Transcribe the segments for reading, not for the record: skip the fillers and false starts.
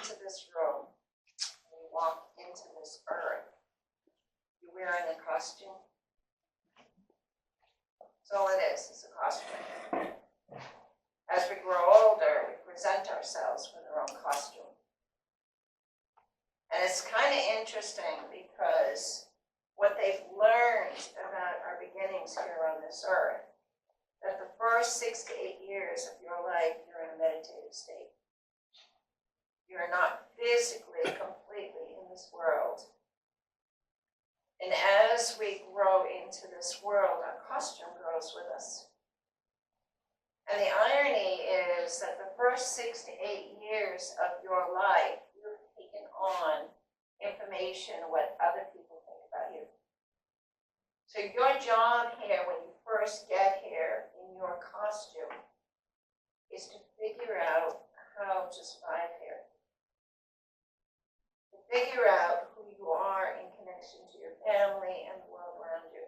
into this room, when you walk into this earth, you're wearing a costume. That's all it is a costume. As we grow older, we present ourselves with our own costume. And it's kind of interesting because what they've learned about our beginnings here on this earth, that the first 6 to 8 years of your life, you're in a meditative state. You're not physically, completely in this world. And as we grow into this world, our costume grows with us. And the irony is that the first 6 to 8 years of your life, you've taken on information, what other people think about you. So your job here, when you first get here in your costume, is to figure out how to survive here. To figure out who you are in connection to your family and the world around you.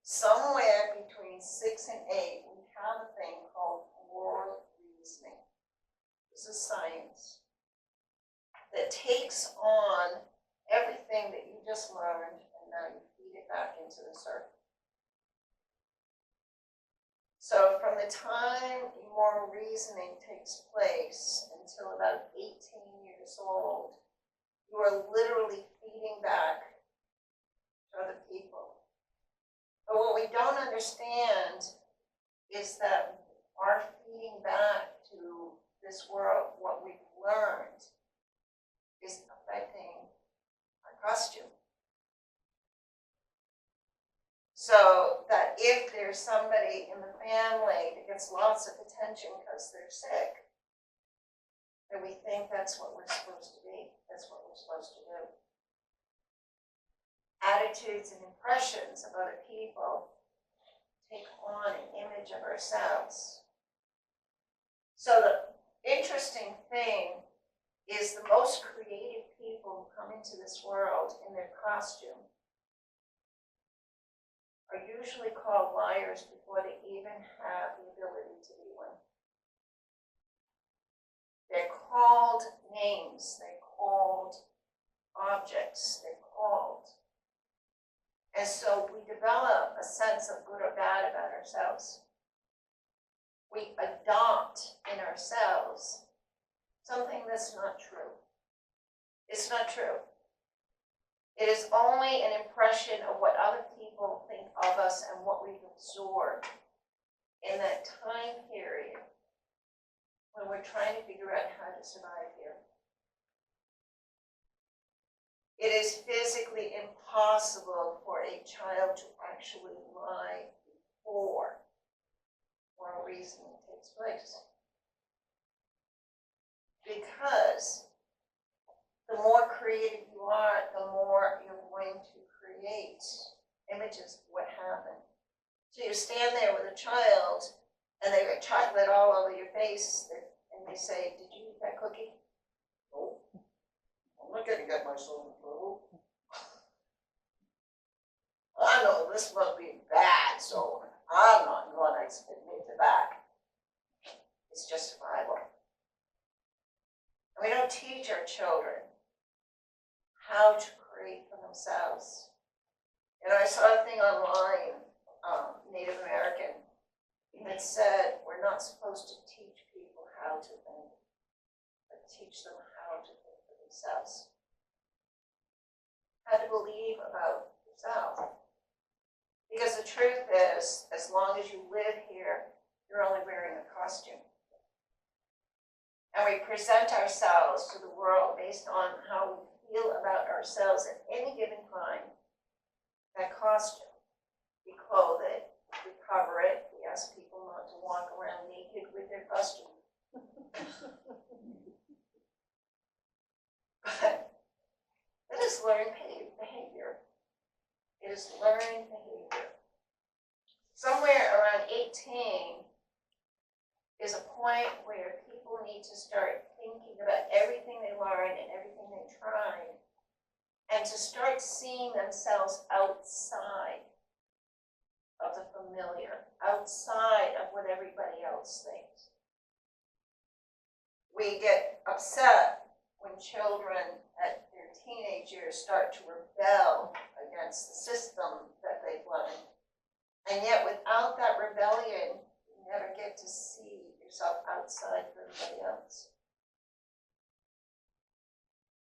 Somewhere between 6 and 8, we have a thing called moral reasoning. This is science that takes on everything that you just learned and now you feed it back into this earth. So from the time moral reasoning takes place until about 18 years old, you are literally feeding back to other people. But what we don't understand is that our feeding back to this world, what we've learned, is affecting our costume. So that if there's somebody in the family that gets lots of attention because they're sick, then we think that's what we're supposed to be. That's what we're supposed to do. Attitudes and impressions of other people take on an image of ourselves. So the interesting thing is the most creative people who come into this world in their costume are usually called liars before they even have the ability to be one. They're called names, they're called objects, they're called. And so we develop a sense of good or bad about ourselves. We adopt in ourselves something that's not true. It's not true. It is only an impression of what other people think of us and what we've absorbed in that time period when we're trying to figure out how to survive here. It is physically impossible for a child to actually lie before moral reasoning takes place. Because the more creative you are, the more you're going to create images of what happened. So you stand there with a child, and they get chocolate all over your face, and they say, "Did you eat that cookie?" "No, I'm not going to get myself in trouble." "I know this must be bad, so I'm not going to admit to that." It's just survival. And we don't teach our children how to create for themselves. And I saw a thing online, Native American, that said we're not supposed to teach people how to think, but teach them how to think for themselves. How to believe about yourself. Because the truth is, as long as you live here, you're only wearing a costume. And we present ourselves to the world based on how we feel about ourselves at any given time. That costume, we clothe it, we cover it, we ask people not to walk around naked with their costume. But it is learned behavior. It is learned behavior. Somewhere around 18 is a point where people need to start thinking about everything they learned and everything they tried, and to start seeing themselves outside of the familiar, outside of what everybody else thinks. We get upset when children at their teenage years start to rebel against the system that they've learned. And yet without that rebellion, you never get to see yourself outside of everybody else.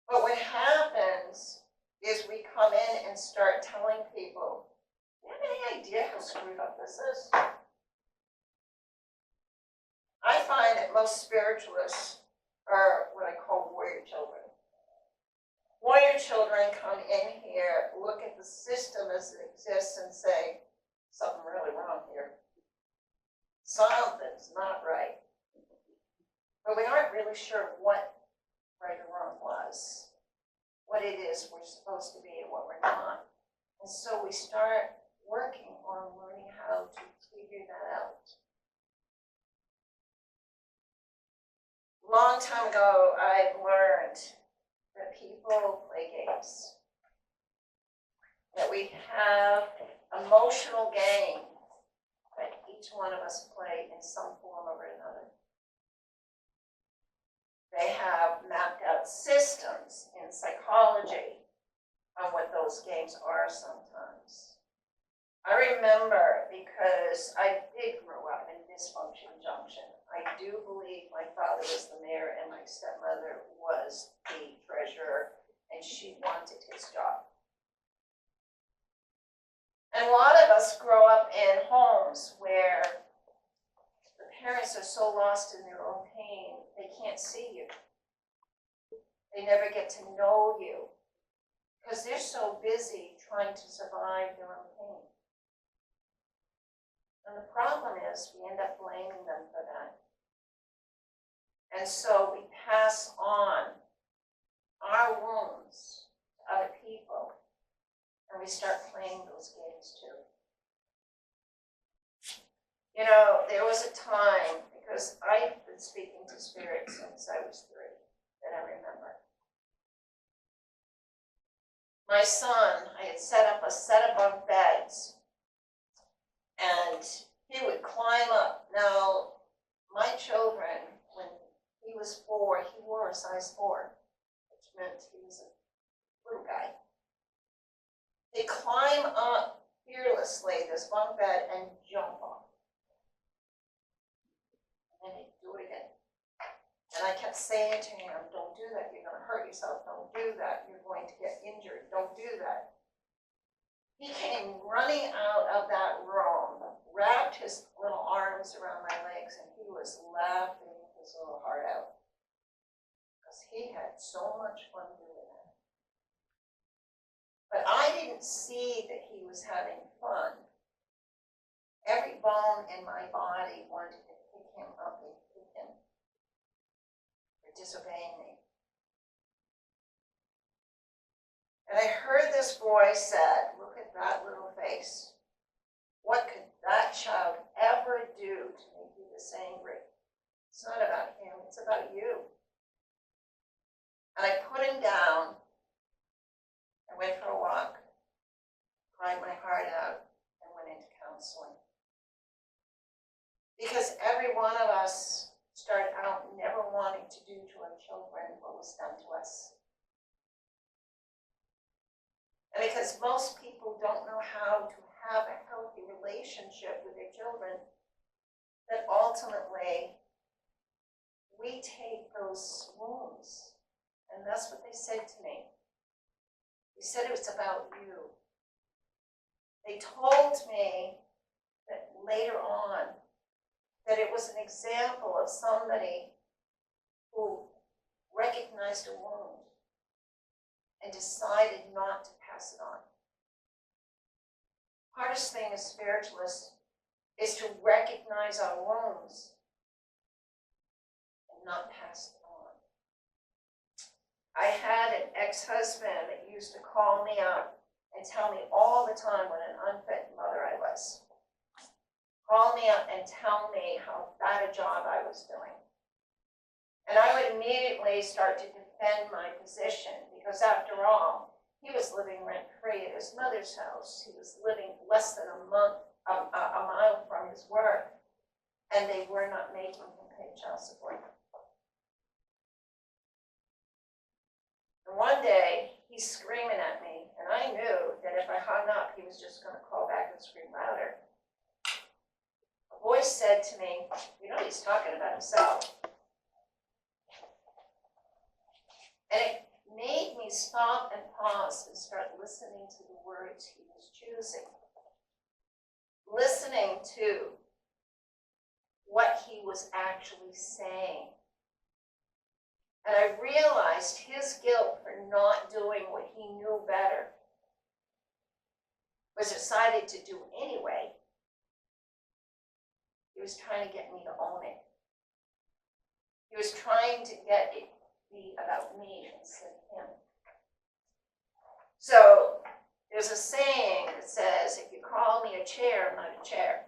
But what happens is we come in and start telling people, do you have any idea how screwed up this is? I find that most spiritualists are what I call warrior children. Warrior children come in here, look at the system as it exists and say, something really wrong here. Something's not right. But we aren't really sure what right or wrong was, what it is we're supposed to be and what we're not. And so we start working on learning how to figure that out. Long time ago, I've learned that people play games. That we have emotional game that each one of us play in some form or another. They have mapped out systems in psychology on what those games are sometimes. I remember, because I did grow up in Dysfunction Junction, I do believe my father was the mayor and my stepmother was the treasurer, and she wanted his job. And a lot of us grow up in homes where the parents are so lost in their own pain, they can't see you. They never get to know you because they're so busy trying to survive their own pain. And the problem is we end up blaming them for that. And so we pass on our wounds to other people, and we start playing those games too. You know, there was a time, because I've been speaking to spirits since I was 3, that I remember. My son, I had set up a set of bunk beds, and he would climb up. Now, my children, when he was 4, he wore a size 4, which meant he was a little guy. He'd climb up fearlessly this bunk bed and jump off. And he'd do it again. And I kept saying to him, don't do that, you're going to hurt yourself, don't do that, you're going to get injured, don't do that. He came running out of that room, wrapped his little arms around my legs, and he was laughing his little heart out. Because he had so much fun doing that. But I didn't see that he was having fun. Every bone in my body wanted to pick him up and kick him for disobeying me. And I heard this voice said, look at that little face. What could that child ever do to make you this angry? It's not about him, it's about you. And I put him down. I went for a walk, cried my heart out, and went into counseling. Because every one of us started out never wanting to do to our children what was done to us. And because most people don't know how to have a healthy relationship with their children, that ultimately we take those wounds. And that's what they said to me. They said it was about you. They told me that later on that it was an example of somebody who recognized a wound and decided not to pass it on. Hardest thing as spiritualists is to recognize our wounds and not pass it on. I had an ex-husband that used to call me up and tell me all the time what an unfit mother I was. Call me up and tell me how bad a job I was doing. And I would immediately start to defend my position because after all, he was living rent-free at his mother's house. He was living less than a mile from his work, and they were not making him pay child support. voice said to me, he's talking about himself. And it made me stop and pause and start listening to the words he was choosing. Listening to what he was actually saying. And I realized his guilt for not doing what he knew better was decided to do anyway. He was trying to get me to own it. He was trying to get it to be about me instead of him. So there's a saying that says, if you call me a chair, I'm not a chair.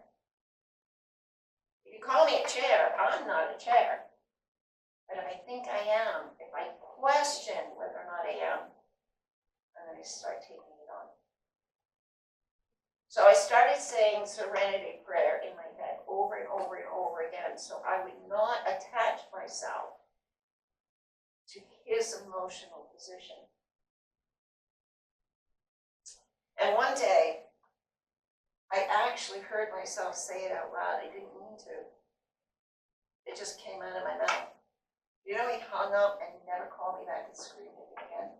If you call me a chair, I'm not a chair. But if I think I am, if I question whether or not I am, I'm going to start taking it on. So I started saying serenity prayer in my head over and over and over again, so I would not attach myself to his emotional position. And one day, I actually heard myself say it out loud. I didn't mean to. It just came out of my mouth. He hung up and never called me back and screamed at me again.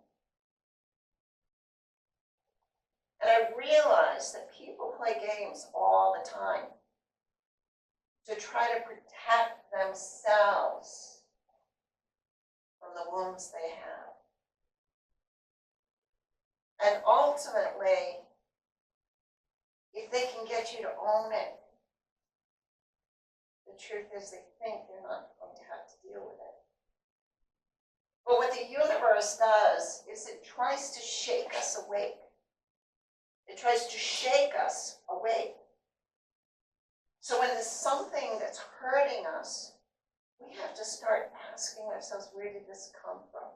And I realized that people play games all the time to try to protect themselves from the wounds they have. And ultimately, if they can get you to own it, the truth is they think they're not going to have to deal with it. But what the universe does is it tries to shake us awake. It tries to shake us awake. So when there's something that's hurting us, we have to start asking ourselves, where did this come from?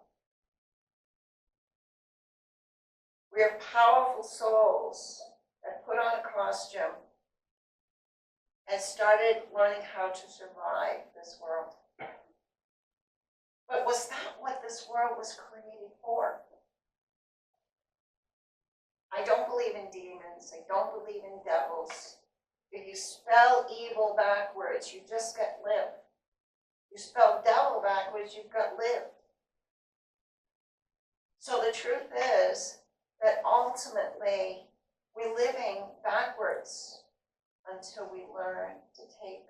We are powerful souls that put on a costume and started learning how to survive this world. But was that what this world was created for? I don't believe in demons. I don't believe in devils. If you spell evil backwards, you just get live. You spell devil backwards, you've got live. So the truth is that ultimately we're living backwards until we learn to take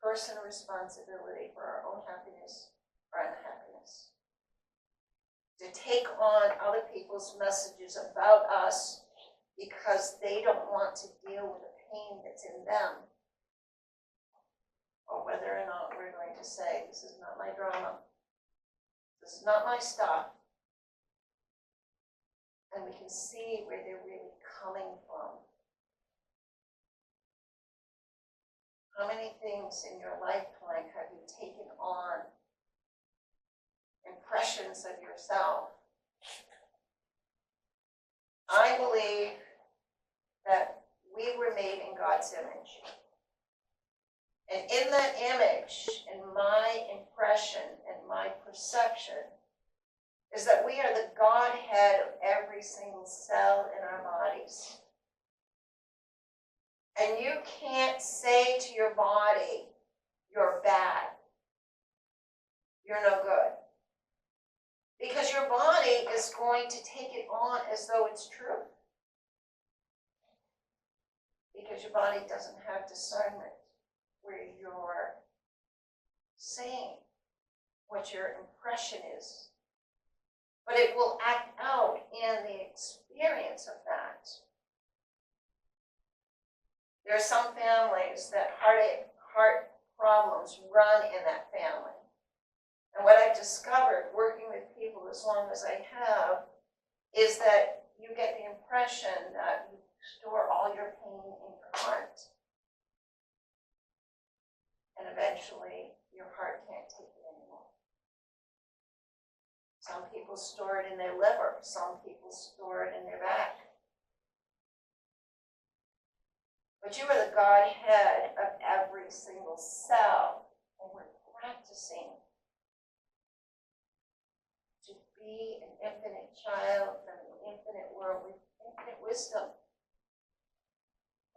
personal responsibility for our own happiness or unhappiness. To take on other people's messages about us because they don't want to deal with the pain that's in them. Or whether or not we're going to say, this is not my drama. This is not my stuff. And we can see where they're really coming from. How many things in your lifetime have you taken on? Impressions of yourself. I believe that we were made in God's image. And in that image, in my impression and my perception, is that we are the Godhead of every single cell in our bodies. And you can't say to your body, you're bad. You're no good. Because your body is going to take it on as though it's true. Because your body doesn't have discernment where you're saying what your impression is. But it will act out in the experience of that. There are some families that heart problems run in that family. And what I've discovered working with people as long as I have is that you get the impression that you store all your pain in your heart. And eventually your heart can't take it anymore. Some people store it in their liver. Some people store it in their back. But you are the Godhead of every single cell. And we're practicing to be an infinite child from an infinite world with infinite wisdom.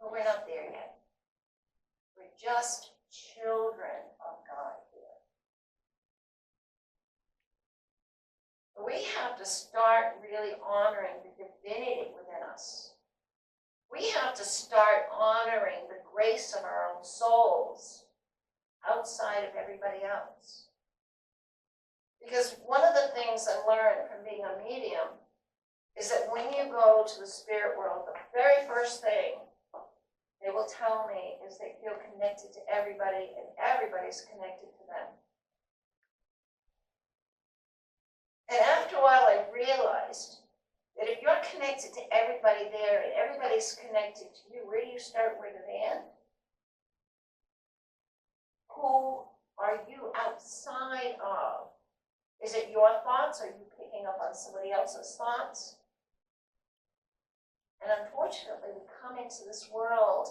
But we're not there yet. We're just children of God here. We have to start really honoring the divinity within us. We have to start honoring the grace of our own souls outside of everybody else. Because one of the things I learned from being a medium is that when you go to the spirit world, the very first thing they will tell me is they feel connected to everybody and everybody's connected to them. And after a while I realized that if you're connected to everybody there and everybody's connected to you, where do you start, where do they end? Who are you outside of? Is it your thoughts? Are you picking up on somebody else's thoughts? And unfortunately, we come into this world,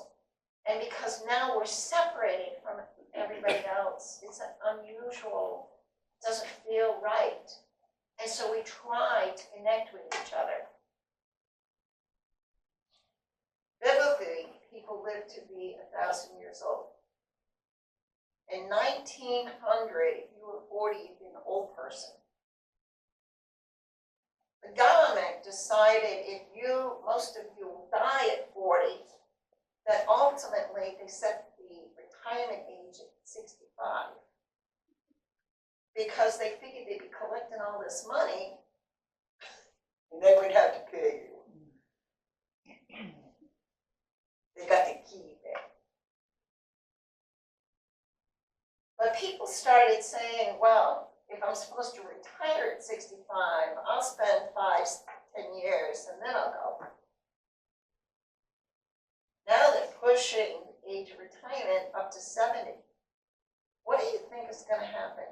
and because now we're separated from everybody else, it's unusual, it doesn't feel right. And so we try to connect with each other. Biblically, people live to be 1,000 years old. In 1900, if you were 40, you'd be an old person. The government decided if most of you will die at 40, that ultimately they set the retirement age at 65. Because they figured they'd be collecting all this money, and they would have to pay you. They got to keep it. But people started saying, well, if I'm supposed to retire at 65, I'll spend 5-10 years, and then I'll go. Now they're pushing the age of retirement up to 70. What do you think is going to happen?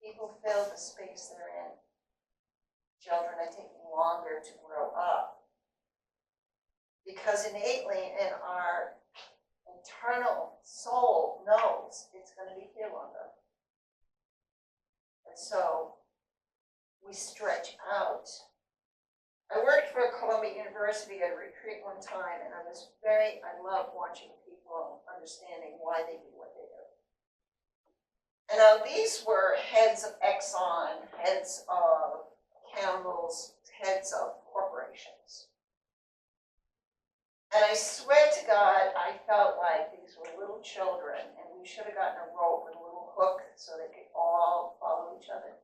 People fill the space they're in. Children are taking longer to grow up. Because innately in our internal soul knows it's going to be here longer. And so we stretch out. I worked for Columbia University at a retreat one time, and I love watching people understanding why they do what they do. And now these were heads of Exxon, heads of Campbell's, heads of corporations. And I swear to God, I felt like these were little children, and we should have gotten a rope and a little hook so they could all follow each other.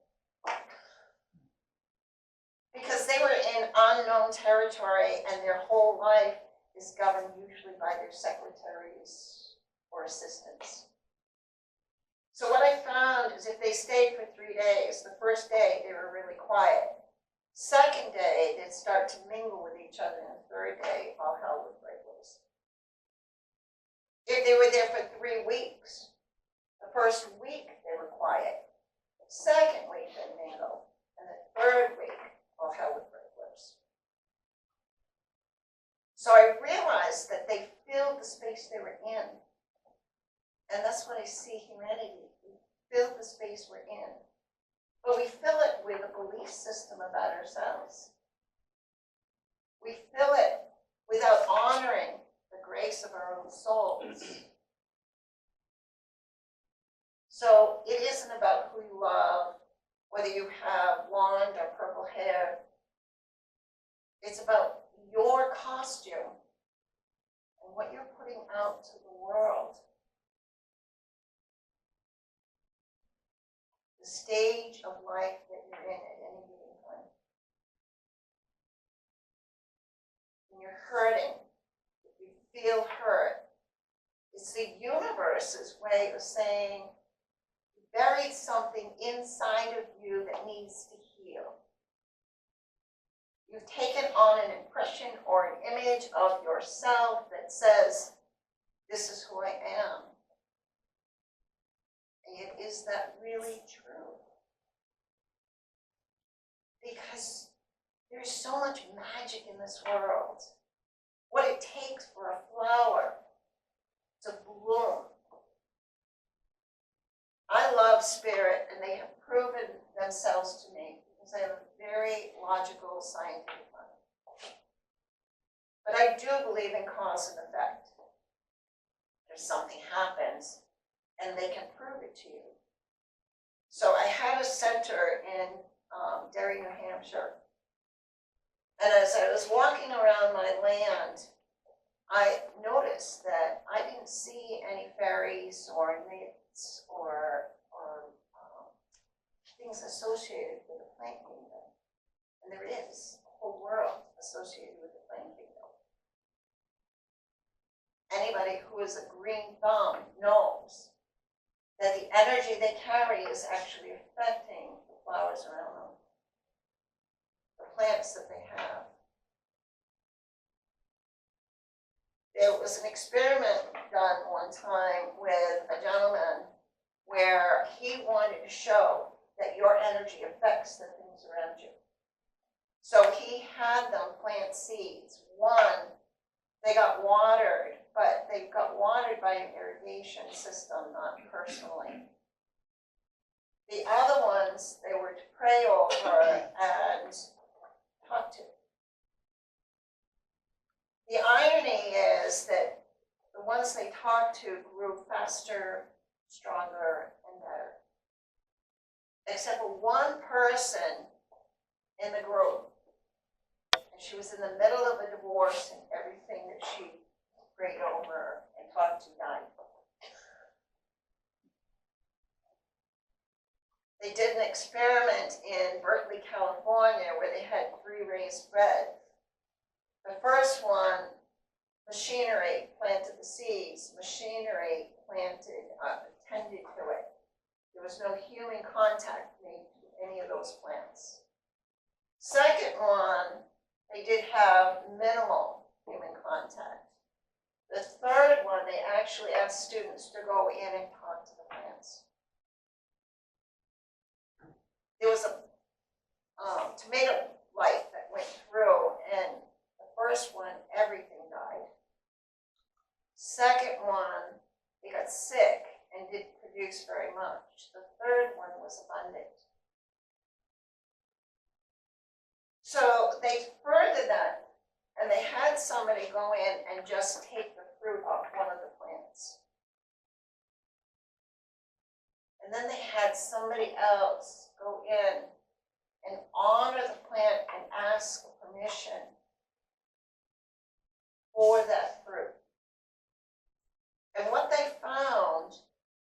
Because they were in unknown territory, and their whole life is governed usually by their secretaries or assistants. So what I found is if they stayed for 3 days, the first day they were really quiet. Second day, they'd start to mingle with each other, and the third day, all hell would break loose. If they were there for 3 weeks, the first week they were quiet. The second week they mingled, and the third week, all hell would break loose. So I realized that they filled the space they were in. And that's what I see humanity. We fill the space we're in. But we fill it with a belief system about ourselves. We fill it without honoring the grace of our own souls. So it isn't about who you love, whether you have blonde or purple hair. It's about your costume and what you're putting out to the world. The stage of life that you're in at any given time. When you're hurting, if you feel hurt, it's the universe's way of saying you buried something inside of you that needs to heal. You've taken on an impression or an image of yourself that says, this is who I am. And is that really true? Because there's so much magic in this world. What it takes for a flower to bloom. I love spirit, and they have proven themselves to me because I have a very logical, scientific mind. But I do believe in cause and effect. if something happens, and they can prove it to you. So I had a center in Derry, New Hampshire. And as I was walking around my land, I noticed that I didn't see any fairies or nymphs or things associated with the plant kingdom. And there is a whole world associated with the plant kingdom. Anybody who is a green thumb knows that the energy they carry is actually affecting the flowers around them, the plants that they have. There was an experiment done one time with a gentleman where he wanted to show that your energy affects the things around you. So he had them plant seeds. One, they got watered, but they got watered by an irrigation system, not personally. The other ones, they were to pray over and talk to. The irony is that the ones they talked to grew faster, stronger, and better. Except for one person in the group. And she was in the middle of a divorce, and everything that she prayed over and talked to died. They did an experiment in Berkeley, California, where they had 3 raised beds. The first one, machinery planted the seeds. Machinery tended to it. There was no human contact made to any of those plants. Second one, they did have minimal human contact. The third one, they actually asked students to go in and talk to the plants. There was a tomato light that went through, and the first one, everything died. Second one, they got sick and didn't produce very much. The third one was abundant. So they furthered that, and they had somebody go in and just take the fruit off one of the plants. And then they had somebody else go in and honor the plant and ask permission for that fruit. And what they found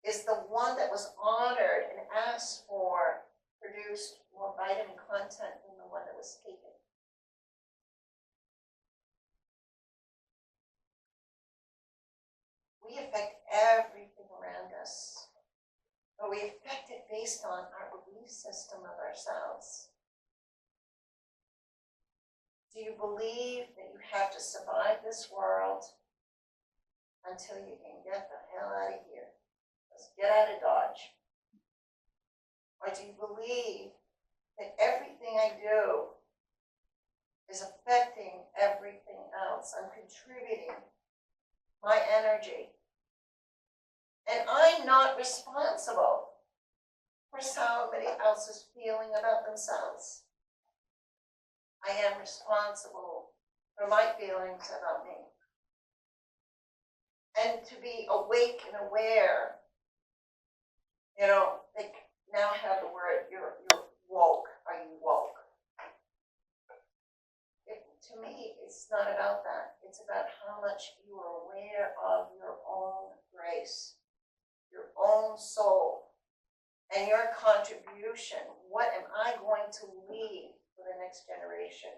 is the one that was honored and asked for produced more vitamin content than the one that was taken. We affect everything around us, but we affect it based on our belief system of ourselves. Do you believe that you have to survive this world until you can get the hell out of here? Let's get out of Dodge. Or do you believe that everything I do is affecting everything else? I'm contributing my energy. And I'm not responsible for somebody else's feeling about themselves. I am responsible for my feelings about me. And to be awake and aware, they now have the word, you're woke. Are you woke? To me, it's not about that. It's about how much you are aware of your own grace, your own soul, and your contribution. What am I going to leave for the next generation?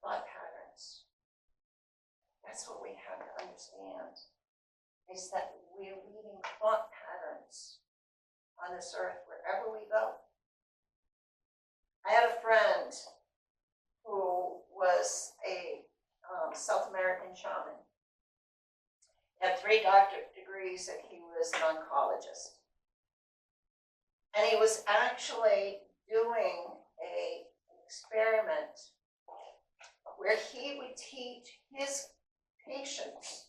Thought patterns. That's what we have to understand, is that we're leaving thought patterns on this earth wherever we go. I had a friend who was a South American shaman. He had 3 doctorate degrees and he was an oncologist. And he was actually doing an experiment where he would teach his patients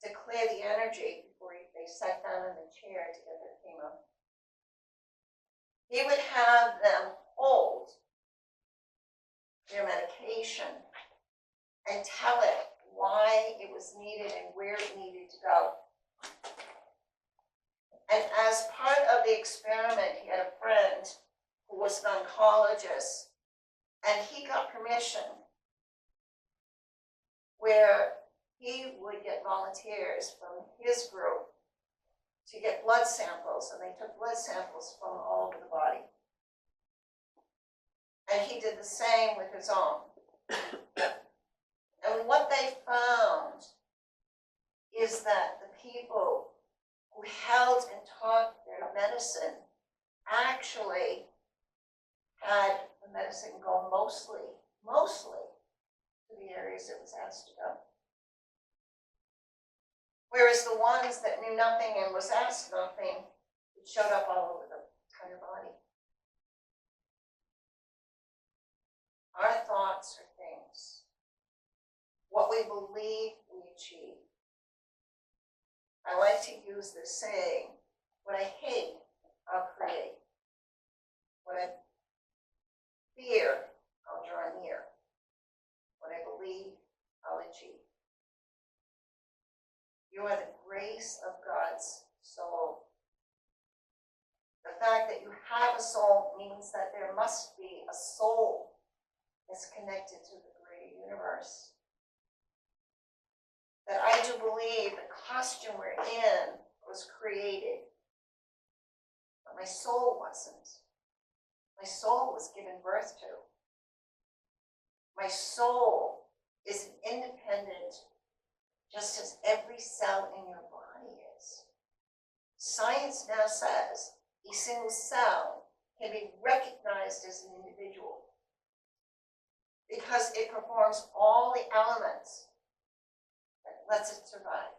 to clear the energy before they sat down in the chair to get their chemo. He would have them hold their medication and tell it why it was needed and where it needed to go. And as part of the experiment, he had a friend who was an oncologist, and he got permission where he would get volunteers from his group to get blood samples, and they took blood samples from all over the body. And he did the same with his own. And what they found is that the people who held and taught their medicine actually had the medicine go mostly to the areas it was asked to go. Whereas the ones that knew nothing and was asked nothing, it showed up all over the entire body. Our thoughts are things. What we believe, we achieve. I like to use this saying, what I hate, I'll create. What I fear, I'll draw near. What I believe, I'll achieve. You are the grace of God's soul. The fact that you have a soul means that there must be a soul that's connected to the greater universe. That I do believe the costume we're in was created, but my soul wasn't. My soul was given birth to. My soul is an independent, just as every cell in your body is. Science now says a single cell can be recognized as an individual because it performs all the elements that lets it survive.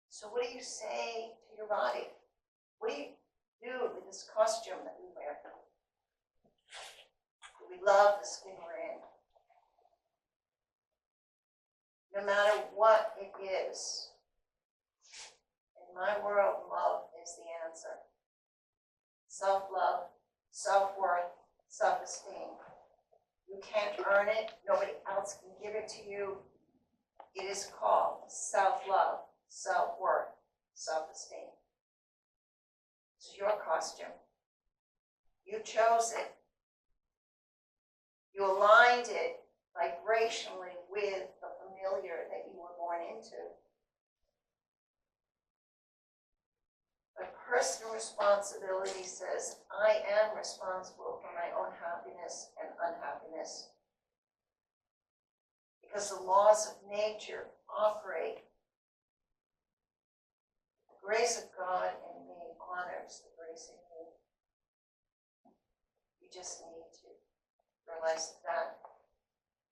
So what do you say to your body? What do you do with this costume that we wear? Do we love the skin we're in? No matter what it is, in my world, love is the answer. Self-love, self-worth, self-esteem. You can't earn it. Nobody else can give it to you. It is called self-love, self-worth, self-esteem. It's your costume. You chose it. You aligned it vibrationally with the familiar that you were born into. But personal responsibility says, I am responsible for my own happiness and unhappiness. Because the laws of nature operate. The grace of God in me honors the grace in you. You just need to realize that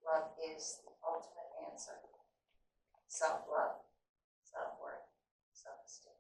love is the ultimate answer. Self-love, self-worth, self-esteem.